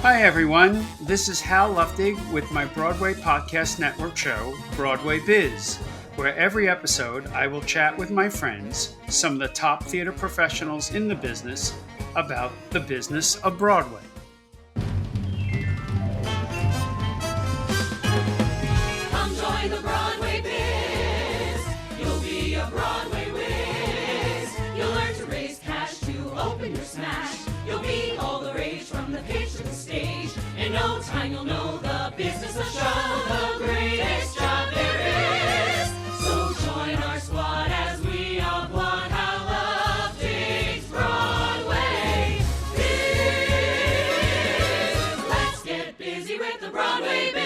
Hi everyone, this is Hal Luftig with my Broadway Podcast Network show, Broadway Biz, where every episode I will chat with my friends, some of the top theater professionals in the business, about the business of Broadway. Come join the Broadway Biz. You'll be a Broadway whiz. You'll learn to raise cash to open your smash. You'll be all the rage from the pitch to the stage. In no time you'll know the business of show, the greatest job there is. So join our squad as we applaud Hal Luftig's Broadway Biz. Let's get busy with the Broadway Biz.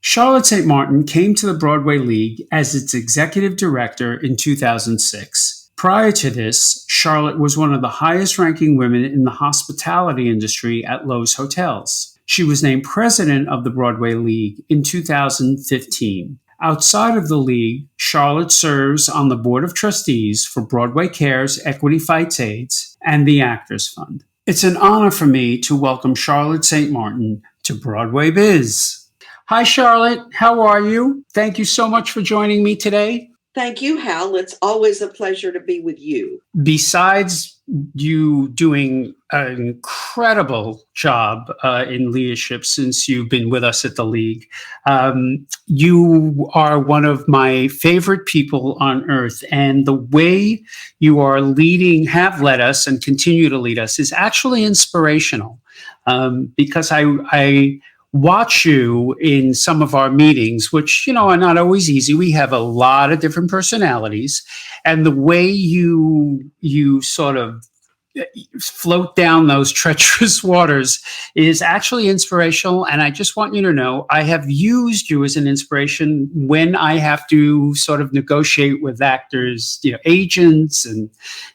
Charlotte St. Martin came to the Broadway League as its executive director in 2006. Prior to this, Charlotte was one of the highest-ranking women in the hospitality industry at Loews Hotels. She was named president of the Broadway League in 2015. Outside of the league, Charlotte serves on the Board of Trustees for Broadway Cares, Equity Fights AIDS, and the Actors Fund. It's an honor for me to welcome Charlotte St. Martin to Broadway Biz. Hi, Charlotte. How are you? Thank you so much for joining me today. Thank you, Hal. It's always a pleasure to be with you. Besides you doing an incredible job in leadership since you've been with us at the League, you are one of my favorite people on earth. And the way you are leading, have led us and continue to lead us is actually inspirational because I watch you in some of our meetings, which, are not always easy. We have a lot of different personalities, and the way you sort of float down those treacherous waters is actually inspirational. And I just want you to know, I have used you as an inspiration when I have to sort of negotiate with actors, agents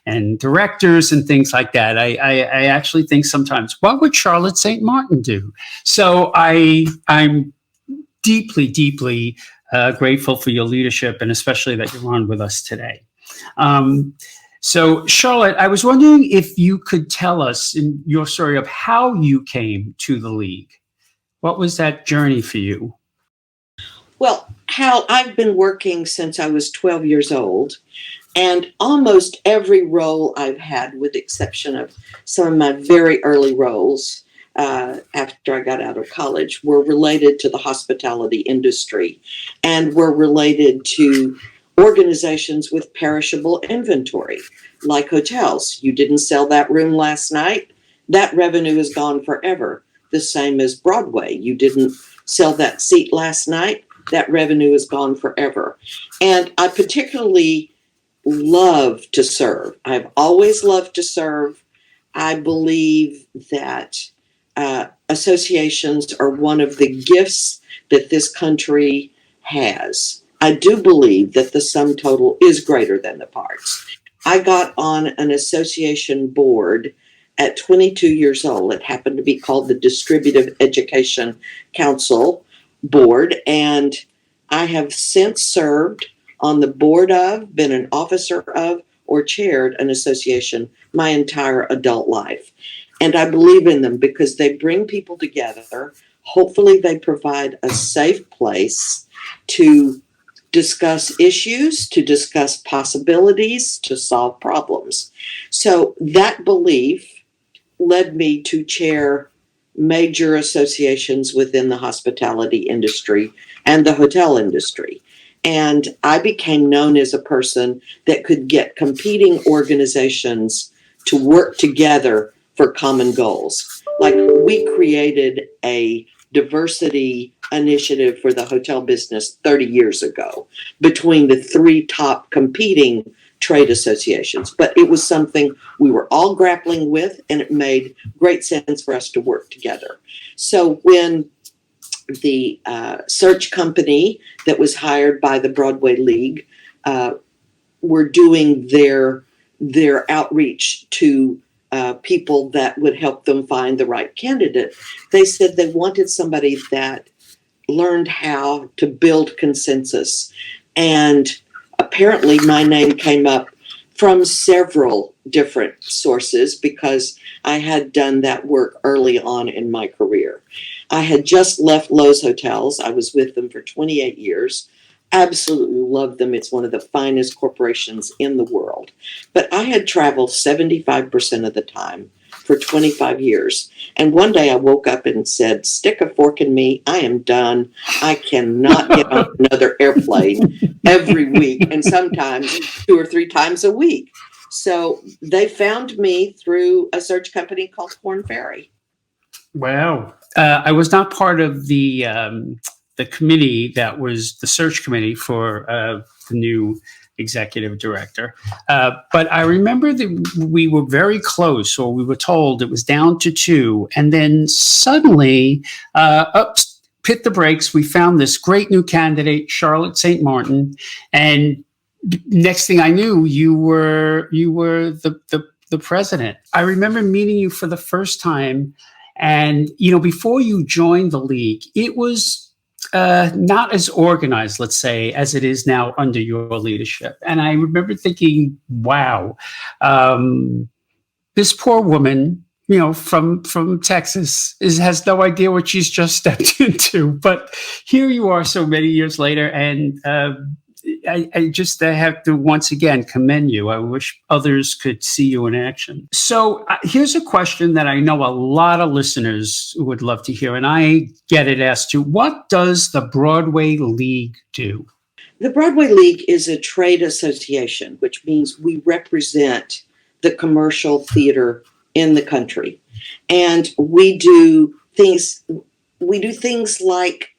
and directors and things like that. I actually think sometimes, what would Charlotte St. Martin do? So I'm deeply, deeply grateful for your leadership, and especially that you're on with us today. So, Charlotte, I was wondering if you could tell us in your story of how you came to the League. What was that journey for you? Well, Hal, I've been working since I was 12 years old, and almost every role I've had, with the exception of some of my very early roles after I got out of college, were related to the hospitality industry and were related to organizations with perishable inventory, like hotels. You didn't sell that room last night, that revenue is gone forever. The same as Broadway. You didn't sell that seat last night, that revenue is gone forever. And I particularly love to serve. I've always loved to serve. I believe that associations are one of the gifts that this country has. I do believe that the sum total is greater than the parts. I got on an association board at 22 years old. It happened to be called the Distributive Education Council Board, and I have since served on the board of, been an officer of, or chaired an association my entire adult life. And I believe in them because they bring people together. Hopefully they provide a safe place to discuss issues, to discuss possibilities, to solve problems. So that belief led me to chair major associations within the hospitality industry and the hotel industry. And I became known as a person that could get competing organizations to work together for common goals. Like, we created a diversity initiative for the hotel business 30 years ago between the three top competing trade associations. But it was something we were all grappling with, and it made great sense for us to work together. So when the search company that was hired by the Broadway League were doing their outreach to people that would help them find the right candidate, they said they wanted somebody that learned how to build consensus and apparently my name came up from several different sources because I had done that work early on in my career. I had just left Loews Hotels. I was with them for 28 years. Absolutely love them. It's one of the finest corporations in the world. But I had traveled 75% of the time for 25 years. And one day I woke up and said, stick a fork in me. I am done. I cannot get on another airplane every week, and sometimes 2 or 3 times a week. So they found me through a search company called Korn Ferry. Wow. I was not part of the committee that was the search committee for the new executive director. But I remember that we were very close, or we were told it was down to 2. And then suddenly, up hit the brakes. We found this great new candidate, Charlotte St. Martin. And next thing I knew, you were the president. I remember meeting you for the first time. And, before you joined the league, it was not as organized, let's say, as it is now under your leadership. And I remember thinking, wow, this poor woman, from Texas has no idea what she's just stepped into. But here you are so many years later, and I just have to once again commend you. I wish others could see you in action. So here's a question that I know a lot of listeners would love to hear, and I get it asked too. What does the Broadway League do? The Broadway League is a trade association, which means we represent the commercial theater in the country. And we do things like,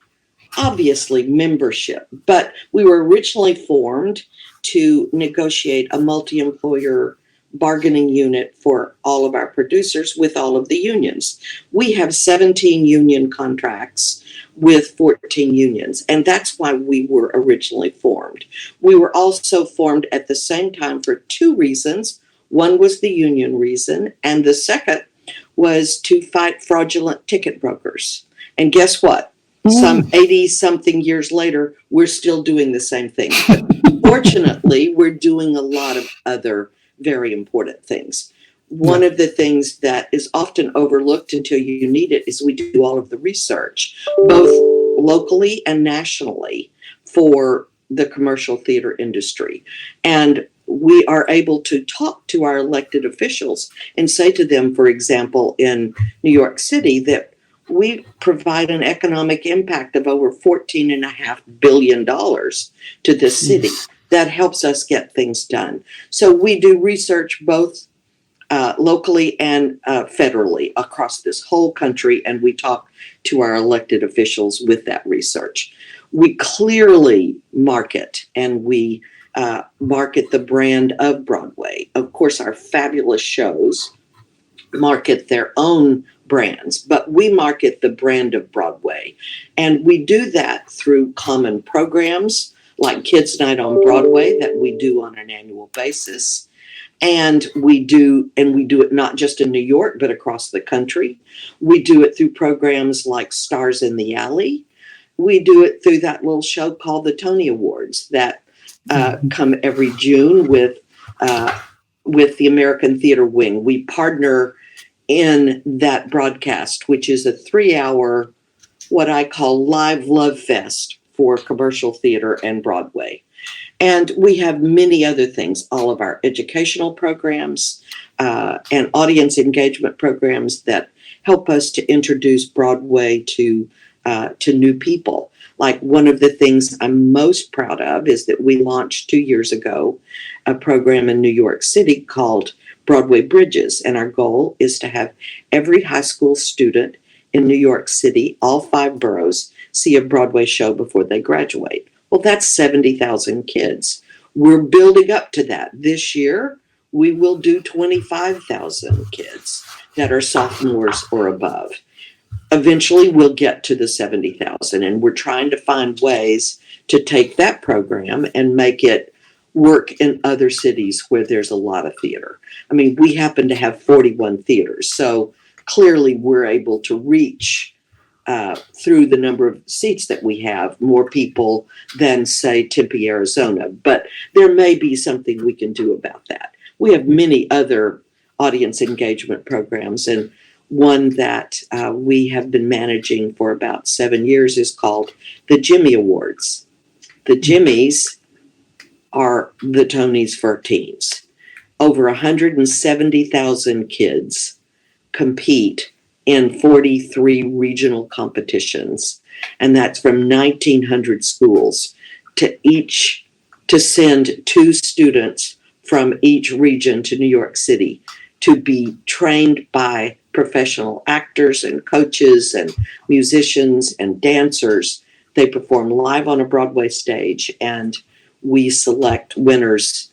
obviously, membership, but we were originally formed to negotiate a multi-employer bargaining unit for all of our producers with all of the unions. We have 17 union contracts with 14 unions, and that's why we were originally formed. We were also formed at the same time for 2 reasons. One was the union reason, and the second was to fight fraudulent ticket brokers. And guess what? Some 80-something years later, we're still doing the same thing. But fortunately, we're doing a lot of other very important things. One of the things that is often overlooked until you need it is we do all of the research, both locally and nationally, for the commercial theater industry. And we are able to talk to our elected officials and say to them, for example, in New York City, that we provide an economic impact of over $14.5 billion to this city. That helps us get things done. So we do research both locally and federally across this whole country, and we talk to our elected officials with that research. We clearly market, and we market the brand of Broadway. Of course, our fabulous shows market their own brands, but we market the brand of Broadway. And we do that through common programs like Kids Night on Broadway that we do on an annual basis. And we do it not just in New York, but across the country. We do it through programs like Stars in the Alley. We do it through that little show called the Tony Awards that come every June with the American Theater Wing. We partner in that broadcast, which is a 3-hour, what I call live love fest for commercial theater and Broadway. And we have many other things, all of our educational programs and audience engagement programs that help us to introduce Broadway to new people. Like, one of the things I'm most proud of is that we launched 2 years ago a program in New York City called Broadway Bridges. And our goal is to have every high school student in New York City, all 5 boroughs, see a Broadway show before they graduate. Well, that's 70,000 kids. We're building up to that. This year, we will do 25,000 kids that are sophomores or above. Eventually, we'll get to the 70,000, and we're trying to find ways to take that program and make it work in other cities where there's a lot of theater. I mean, we happen to have 41 theaters, so clearly we're able to reach through the number of seats that we have, more people than, say, Tempe, Arizona. But there may be something we can do about that. We have many other audience engagement programs, and one that we have been managing for about 7 years is called the Jimmy Awards. The Jimmys are the Tonys for teens. Over 170,000 kids compete in 43 regional competitions, and that's from 1,900 schools to send 2 students from each region to New York City to be trained by professional actors and coaches and musicians and dancers. They perform live on a Broadway stage, and we select winners,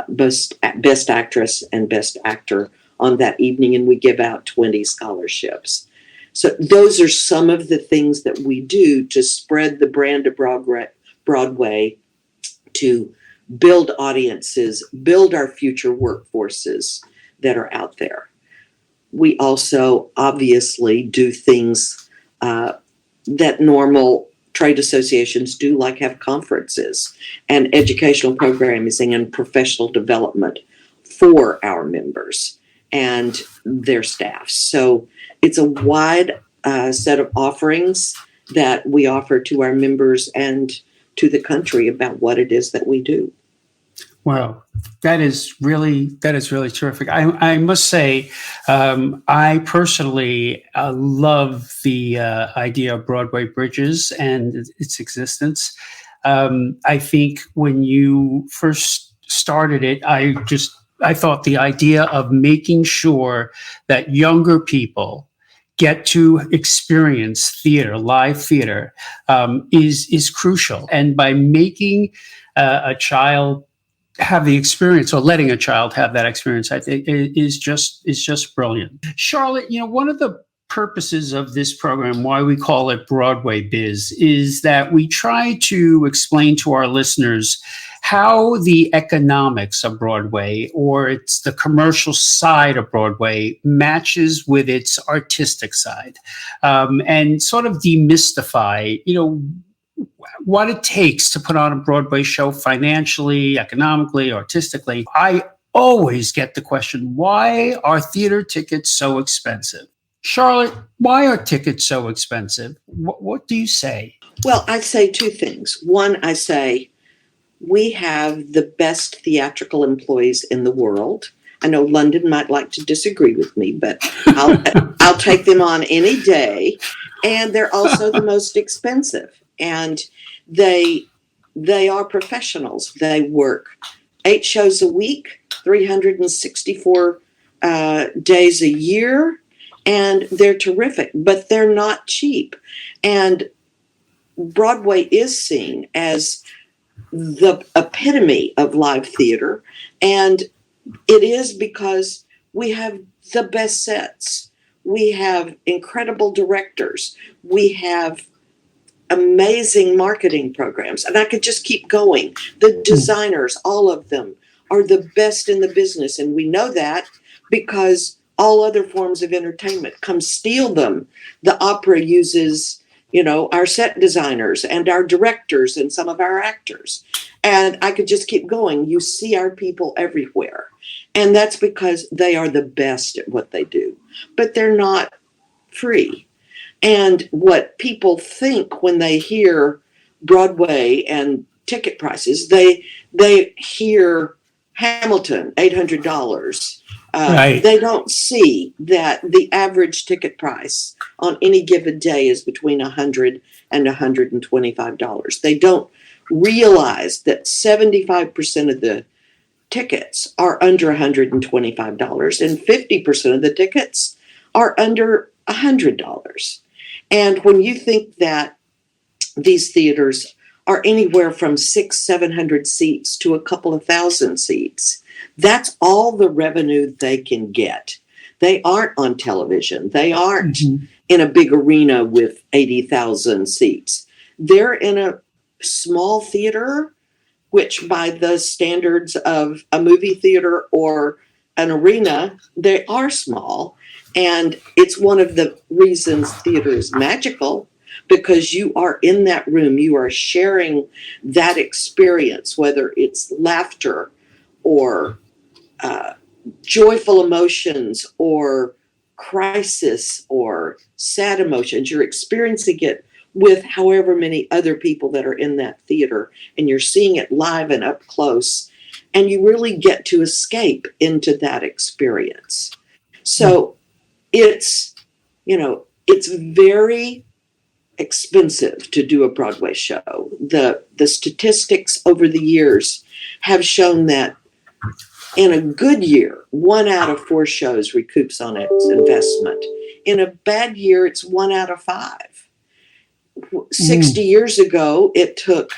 best actress and best actor on that evening, and we give out 20 scholarships. So those are some of the things that we do to spread the brand of Broadway, to build audiences, build our future workforces that are out there. We also obviously do things that normal trade associations do, like have conferences and educational programming and professional development for our members and their staff. So it's a wide set of offerings that we offer to our members and to the country about what it is that we do. Wow, that is really terrific. I must say, I personally love the idea of Broadway Bridges and its existence. I think when you first started it, I thought the idea of making sure that younger people get to experience theater, live theater, is crucial. And by making a child have the experience, or letting a child have that experience, I think is just brilliant. Charlotte, one of the purposes of this program, why we call it Broadway Biz, is that we try to explain to our listeners how the economics of Broadway, or it's the commercial side of Broadway, matches with its artistic side, and sort of demystify, what it takes to put on a Broadway show financially, economically, artistically. I always get the question, why are theater tickets so expensive? Charlotte, why are tickets so expensive? What do you say? Well, I say 2 things. One, I say we have the best theatrical employees in the world. I know London might like to disagree with me, but I'll take them on any day. And they're also the most expensive. And they are professionals. They work 8 shows a week, 364 days a year, and they're terrific, but they're not cheap. And Broadway is seen as the epitome of live theater, and it is because we have the best sets. We have incredible directors. We have amazing marketing programs, and I could just keep going. The designers, all of them, are the best in the business, and we know that because all other forms of entertainment come steal them. The opera uses, our set designers and our directors and some of our actors, and I could just keep going. You see our people everywhere, and that's because they are the best at what they do, but they're not free. And what people think when they hear Broadway and ticket prices, they hear Hamilton, $800. Right. They don't see that the average ticket price on any given day is between $100 and $125. They don't realize that 75% of the tickets are under $125, and 50% of the tickets are under $100. And when you think that these theaters are anywhere from 600-700 seats to a couple of thousand seats, that's all the revenue they can get. They aren't on television. They aren't in a big arena with 80,000 seats. They're in a small theater, which by the standards of a movie theater or an arena, they are small. And it's one of the reasons theater is magical, because you are in that room, you are sharing that experience, whether it's laughter or joyful emotions or crisis or sad emotions. You're experiencing it with however many other people that are in that theater, and you're seeing it live and up close, and you really get to escape into that experience. So it's, it's very expensive to do a Broadway show. The statistics over the years have shown that in a good year, 1 out of 4 shows recoups on its investment. In a bad year, it's 1 out of 5. 60 years ago, it took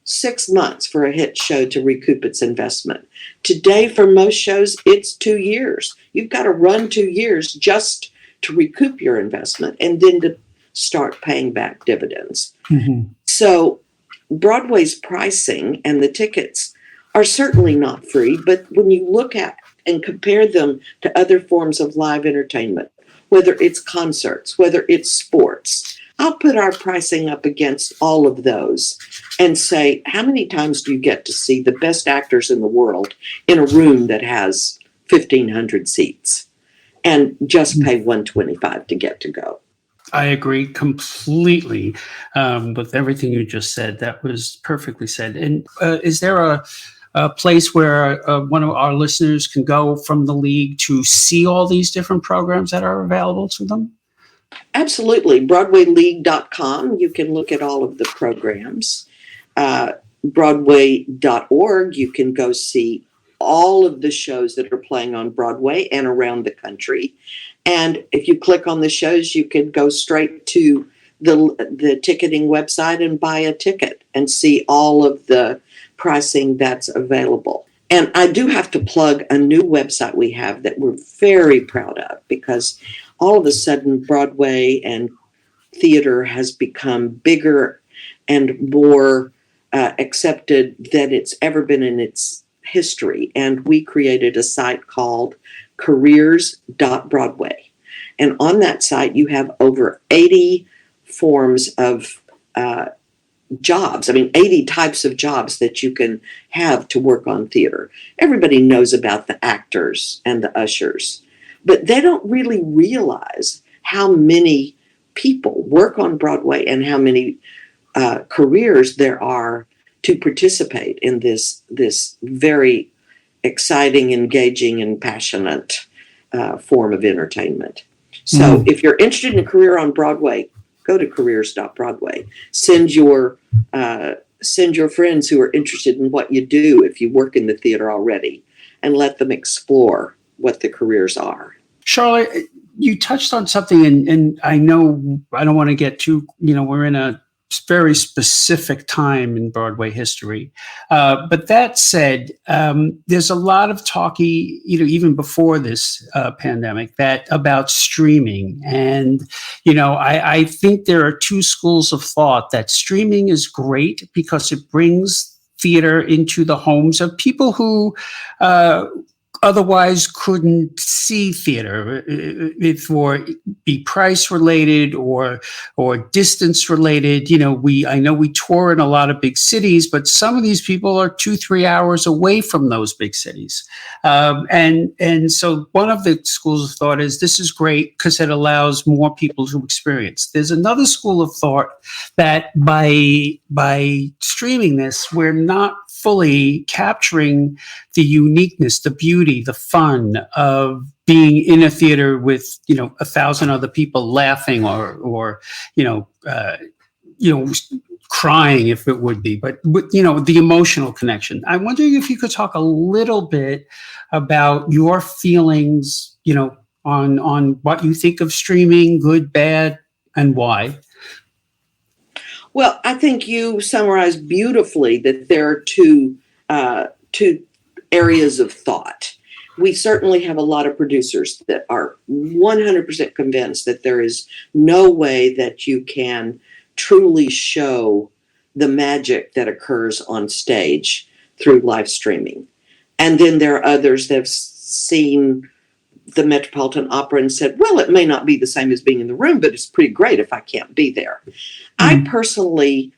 6 months for a hit show to recoup its investment. Today, for most shows, it's 2 years. You've got to run 2 years just to recoup your investment and then to start paying back dividends. Mm-hmm. So Broadway's pricing and the tickets are certainly not free, but when you look at and compare them to other forms of live entertainment, whether it's concerts, whether it's sports, I'll put our pricing up against all of those and say, how many times do you get to see the best actors in the world in a room that has 1,500 seats and just pay $125 to get to go? I agree completely with everything you just said. That was perfectly said. And is there a place where one of our listeners can go from the league to see all these different programs that are available to them? Absolutely. BroadwayLeague.com. You can look at all of the programs. Broadway.org. You can go see all of the shows that are playing on Broadway and around the country. And if you click on the shows, you can go straight to the ticketing website and buy a ticket and see all of the pricing that's available. And I do have to plug a new website we have that we're very proud of, because all of a sudden Broadway and theater has become bigger and more accepted than it's ever been in its history. And we created a site called careers.broadway. And on that site, you have over 80 forms of jobs. 80 types of jobs that you can have to work on theater. Everybody knows about the actors and the ushers, but they don't really realize how many people work on Broadway and how many careers there are to participate in this very exciting, engaging, and passionate form of entertainment. So if you're interested in a career on Broadway, go to careers.broadway. Send your friends who are interested in what you do if you work in the theater already, and let them explore what the careers are. Charlotte, you touched on something, and I know I don't want to get too, we're in a very specific time in Broadway history. But that said, there's a lot of talk, even before this pandemic, about streaming. And, I think there are two schools of thought: that streaming is great because it brings theater into the homes of people who otherwise couldn't see theater, or be price related or distance related. I know we tour in a lot of big cities, but some of these people are 2-3 hours away from those big cities. And so one of the schools of thought is this is great because it allows more people to experience. There's another school of thought that by streaming this, we're not fully capturing the uniqueness, the beauty, the fun of being in a theater with 1,000 other people laughing or crying, if it would be, but the emotional connection. I'm wondering if you could talk a little bit about your feelings, on what you think of streaming, good, bad, and why. Well, I think you summarized beautifully that there are two areas of thought. We certainly have a lot of producers that are 100% convinced that there is no way that you can truly show the magic that occurs on stage through live streaming. And then there are others that have seen the Metropolitan Opera and said, well, it may not be the same as being in the room, but it's pretty great if I can't be there. I personally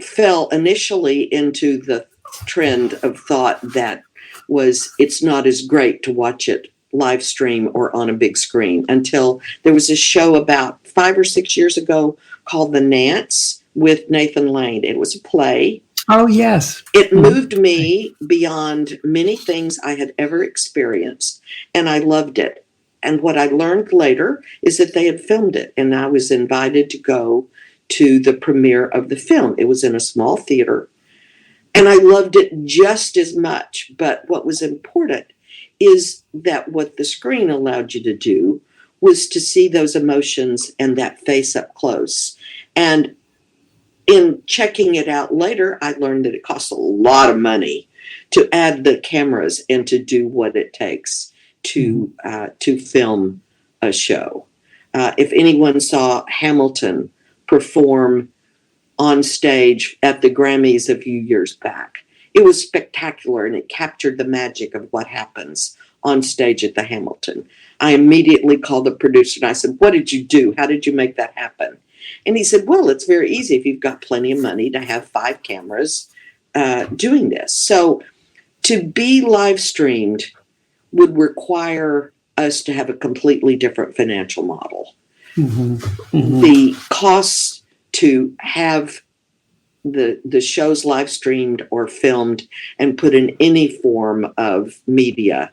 fell initially into the trend of thought that was it's not as great to watch it live stream or on a big screen until there was a show about 5 or 6 years ago called The Nance with Nathan Lane. It was a play. Oh, yes. It moved me beyond many things I had ever experienced, and I loved it. And what I learned later is that they had filmed it, and I was invited to go to the premiere of the film. It was in a small theater, and I loved it just as much. But what was important is that what the screen allowed you to do was to see those emotions and that face up close. And in checking it out later, I learned that it costs a lot of money to add the cameras and to do what it takes to film a show. If anyone saw Hamilton perform on stage at the Grammys a few years back, it was spectacular, and it captured the magic of what happens on stage at the Hamilton. I immediately called the producer and I said, what did you do? How did you make that happen? And he said, well, it's very easy if you've got plenty of money to have 5 cameras doing this. So to be live streamed would require us to have a completely different financial model. The costs to have the shows live streamed or filmed and put in any form of media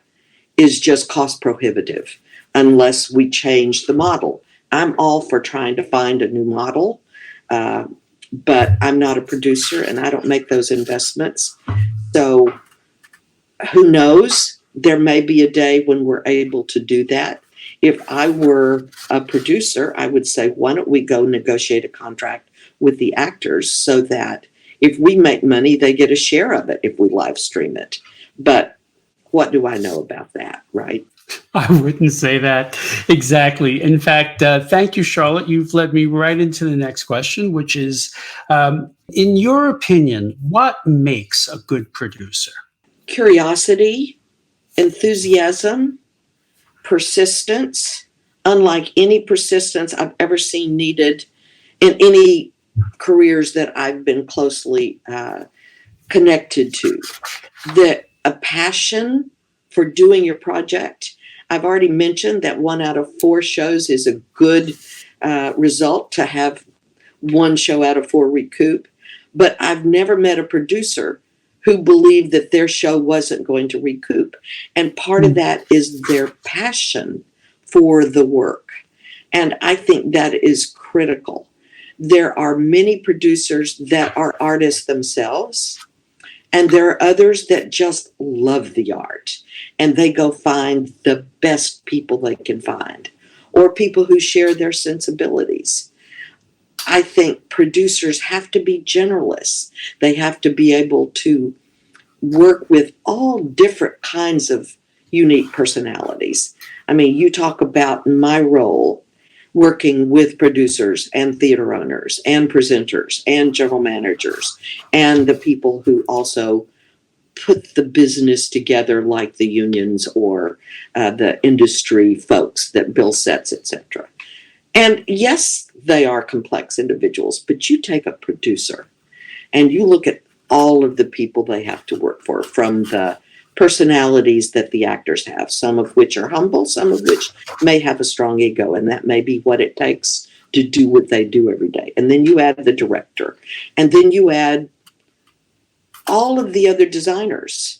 is just cost prohibitive unless we change the model. I'm all for trying to find a new model, but I'm not a producer and I don't make those investments. So who knows? There may be a day when we're able to do that. If I were a producer, I would say, why don't we go negotiate a contract with the actors so that if we make money, they get a share of it if we live stream it. But what do I know about that, right? I wouldn't say that exactly. In fact, thank you, Charlotte. You've led me right into the next question, which is, in your opinion, what makes a good producer? Curiosity, enthusiasm, persistence, unlike any persistence I've ever seen needed in any careers that I've been closely connected to. A passion for doing your project. I've already mentioned that 1 out of 4 shows is a good result to have 1 show out of 4 recoup. But I've never met a producer who believed that their show wasn't going to recoup. And part of that is their passion for the work. And I think that is critical. There are many producers that are artists themselves, and there are others that just love the art, and they go find the best people they can find, or people who share their sensibilities. I think producers have to be generalists. They have to be able to work with all different kinds of unique personalities. I mean, you talk about my role working with producers and theater owners and presenters and general managers and the people who also put the business together, like the unions or the industry folks that bill sets, etc. And yes, they are complex individuals, but you take a producer and you look at all of the people they have to work for, from the personalities that the actors have, some of which are humble, some of which may have a strong ego, and that may be what it takes to do what they do every day. And then you add the director, and then you add all of the other designers,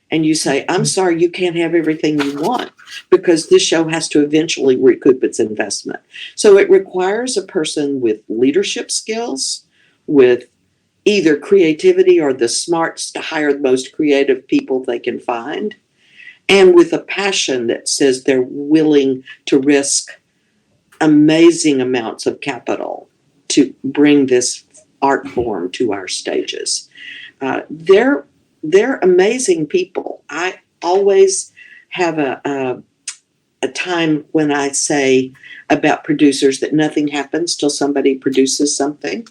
and you say, I'm sorry, you can't have everything you want because this show has to eventually recoup its investment. So it requires a person with leadership skills, with either creativity or the smarts to hire the most creative people they can find, and with a passion that says they're willing to risk amazing amounts of capital to bring this art form to our stages. They're amazing people. I always have a time when I say about producers that nothing happens till somebody produces something.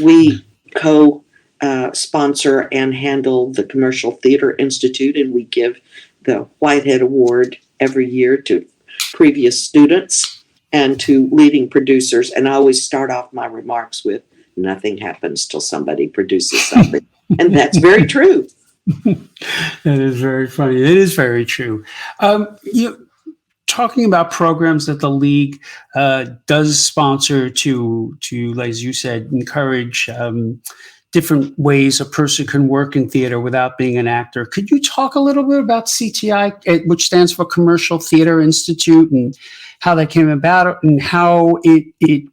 We co-sponsor and handle the Commercial Theater Institute, and we give the Whitehead Award every year to previous students and to leading producers. And I always start off my remarks with, nothing happens till somebody produces something. And that's very true. That is very funny. It is very true. Talking about programs that the league does sponsor to, as you said, encourage different ways a person can work in theater without being an actor. Could you talk a little bit about CTI, which stands for Commercial Theater Institute, and how that came about and how it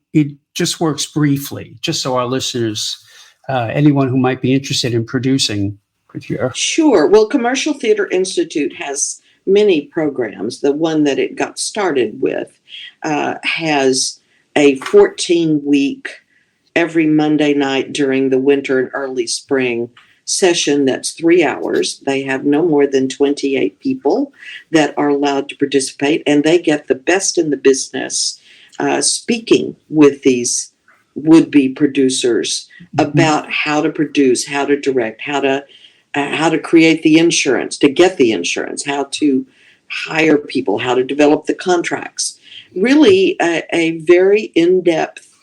just works briefly, just so our listeners, anyone who might be interested in producing, could hear? Sure. Well, Commercial Theater Institute has many programs. The one that it got started with has a 14-week, every Monday night during the winter and early spring session that's 3 hours. They have no more than 28 people that are allowed to participate, and they get the best in the business speaking with these would-be producers about how to produce, how to direct, how to create the insurance, to get the insurance, how to hire people, how to develop the contracts. Really a very in-depth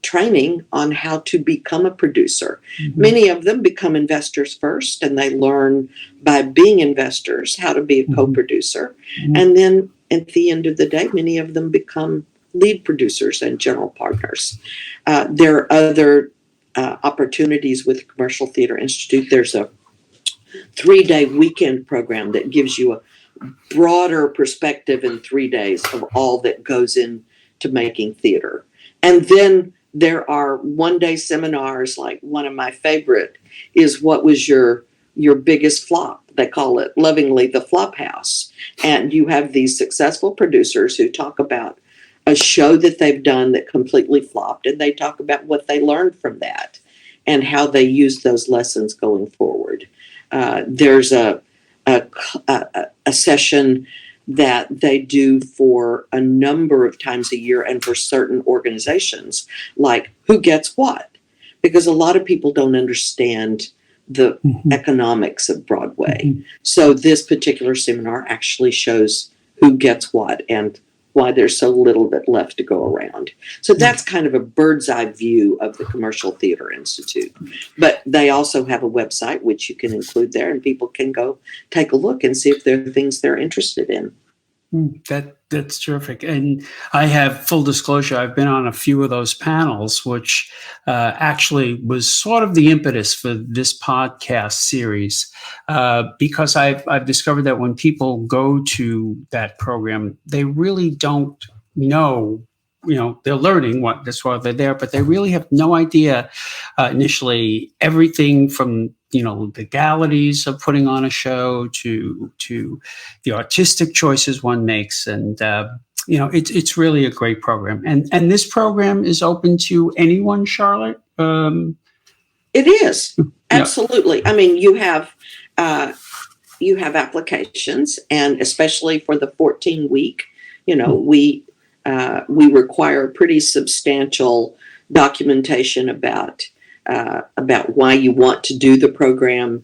training on how to become a producer. Mm-hmm. Many of them become investors first, and they learn by being investors how to be a co-producer. Mm-hmm. And then at the end of the day, many of them become lead producers and general partners. There are other opportunities with Commercial Theater Institute. There's a 3-day weekend program that gives you a broader perspective in 3 days of all that goes into making theater. And then there are 1-day seminars, like one of my favorite is what was your biggest flop? They call it lovingly the flop house. And you have these successful producers who talk about a show that they've done that completely flopped, and they talk about what they learned from that and how they use those lessons going forward. There's a session that they do for a number of times a year and for certain organizations, like who gets what, because a lot of people don't understand the economics of Broadway. So this particular seminar actually shows who gets what and why there's so little bit left to go around. So that's kind of a bird's eye view of the Commercial Theater Institute. But they also have a website, which you can include there, and people can go take a look and see if there are things they're interested in. That's terrific. And I have full disclosure, I've been on a few of those panels, which actually was sort of the impetus for this podcast series, because I've discovered that when people go to that program, they really don't know, they're learning that's why they're there, but they really have no idea initially everything from the legalities of putting on a show to the artistic choices one makes. And, it's really a great program. And this program is open to anyone, Charlotte? It is. Absolutely. Yeah. I mean, you have applications, and especially for the 14-week, we require a pretty substantial documentation about why you want to do the program.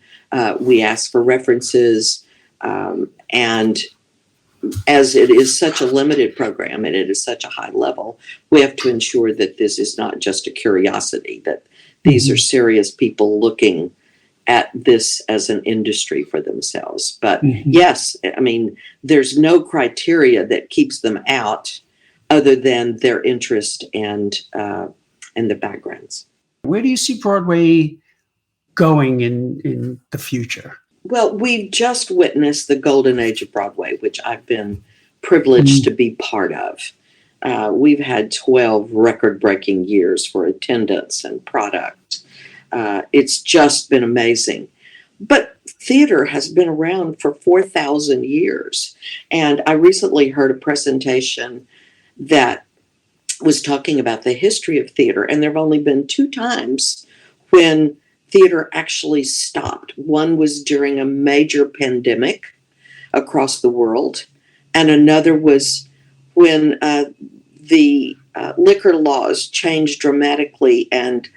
We ask for references, and as it is such a limited program and it is such a high level, we have to ensure that this is not just a curiosity, that these are serious people looking at this as an industry for themselves. But yes, I mean, there's no criteria that keeps them out other than their interest and the backgrounds. Where do you see Broadway going in the future? Well, we've just witnessed the golden age of Broadway, which I've been privileged to be part of. We've had 12 record-breaking years for attendance and product. It's just been amazing. But theater has been around for 4,000 years. And I recently heard a presentation that was talking about the history of theater, and there have only been 2 times when theater actually stopped. One was during a major pandemic across the world, and another was when the liquor laws changed dramatically, and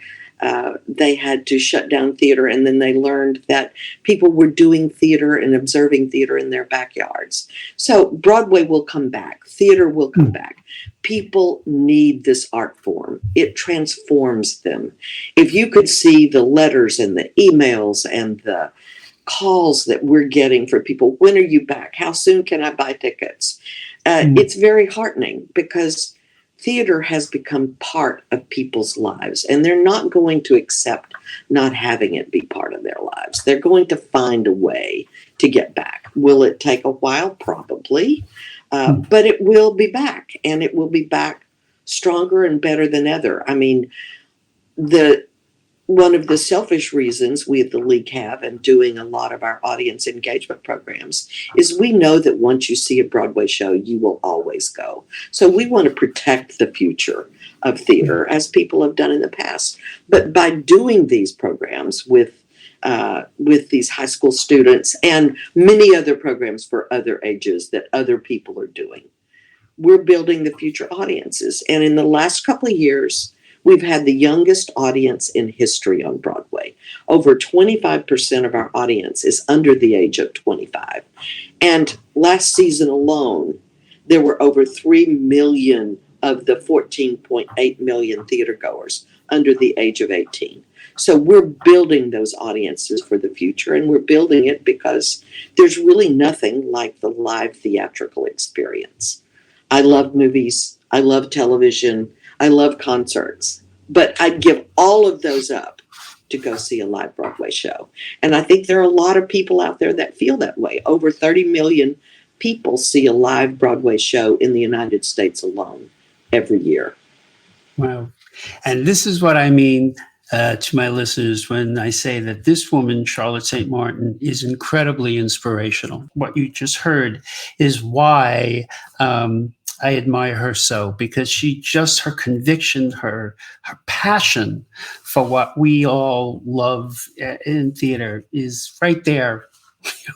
they had to shut down theater, and then they learned that people were doing theater and observing theater in their backyards. So Broadway will come back. Theater will come back. People need this art form. It transforms them. If you could see the letters and the emails and the calls that we're getting for people, when are you back? How soon can I buy tickets? It's very heartening, because theater has become part of people's lives, and they're not going to accept not having it be part of their lives. They're going to find a way to get back. Will it take a while? Probably, but it will be back, and it will be back stronger and better than ever. I mean, one of the selfish reasons we at the League have, and doing a lot of our audience engagement programs, is we know that once you see a Broadway show, you will always go. So we want to protect the future of theater, as people have done in the past. But by doing these programs with these high school students and many other programs for other ages that other people are doing, we're building the future audiences. And in the last couple of years, we've had the youngest audience in history on Broadway. Over 25% of our audience is under the age of 25. And last season alone, there were over 3 million of the 14.8 million theater goers under the age of 18. So we're building those audiences for the future, and we're building it because there's really nothing like the live theatrical experience. I love movies. I love television. I love concerts, but I'd give all of those up to go see a live Broadway show. And I think there are a lot of people out there that feel that way. Over 30 million people see a live Broadway show in the United States alone every year. Wow. And this is what I mean to my listeners when I say that this woman, Charlotte St. Martin, is incredibly inspirational. What you just heard is why I admire her so, because her conviction, her passion for what we all love in theater is right there,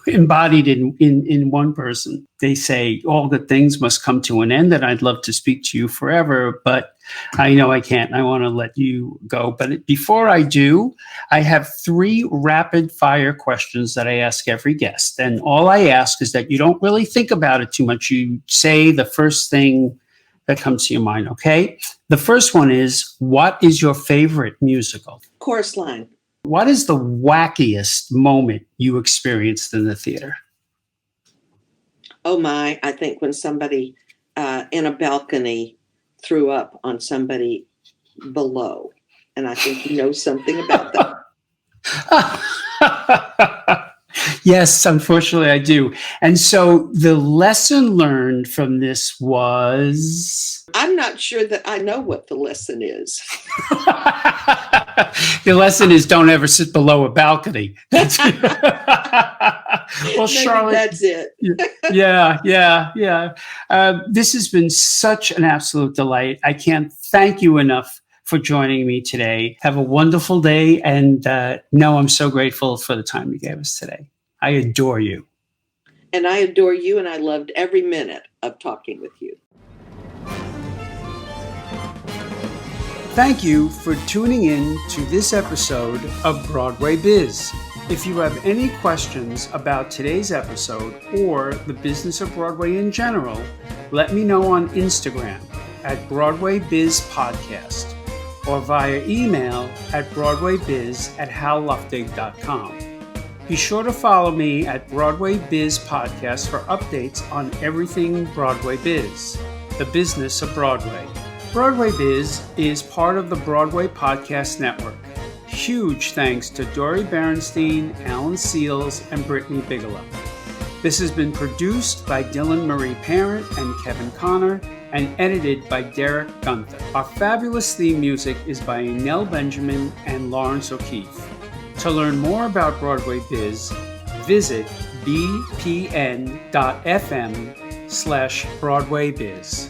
embodied in one person. They say all good things must come to an end, and I'd love to speak to you forever, but I know I can't. I want to let you go. But before I do, I have 3 rapid fire questions that I ask every guest. And all I ask is that you don't really think about it too much. You say the first thing that comes to your mind, okay? The first one is, what is your favorite musical? Chorus Line. What is the wackiest moment you experienced in the theater? Oh my, I think when somebody in a balcony threw up on somebody below. And I think you know something about that. Yes, unfortunately I do. And so the lesson learned from this was... I'm not sure that I know what the lesson is. The lesson is don't ever sit below a balcony. That's well, Maybe Charlotte, that's it. Yeah. This has been such an absolute delight. I can't thank you enough for joining me today. Have a wonderful day. And no, I'm so grateful for the time you gave us today. I adore you. And I adore you, and I loved every minute of talking with you. Thank you for tuning in to this episode of Broadway Biz. If you have any questions about today's episode or the business of Broadway in general, let me know on Instagram at Broadway Biz Podcast or via email at broadwaybiz@halluftig.com. Be sure to follow me at Broadway Biz Podcast for updates on everything Broadway Biz, the business of Broadway. Broadway Biz is part of the Broadway Podcast Network. Huge thanks to Dory Berenstein, Alan Seals, and Brittany Bigelow. This has been produced by Dylan Marie Parent and Kevin Connor and edited by Derek Gunther. Our fabulous theme music is by Nell Benjamin and Lawrence O'Keefe. To learn more about Broadway Biz, visit bpn.fm/BroadwayBiz.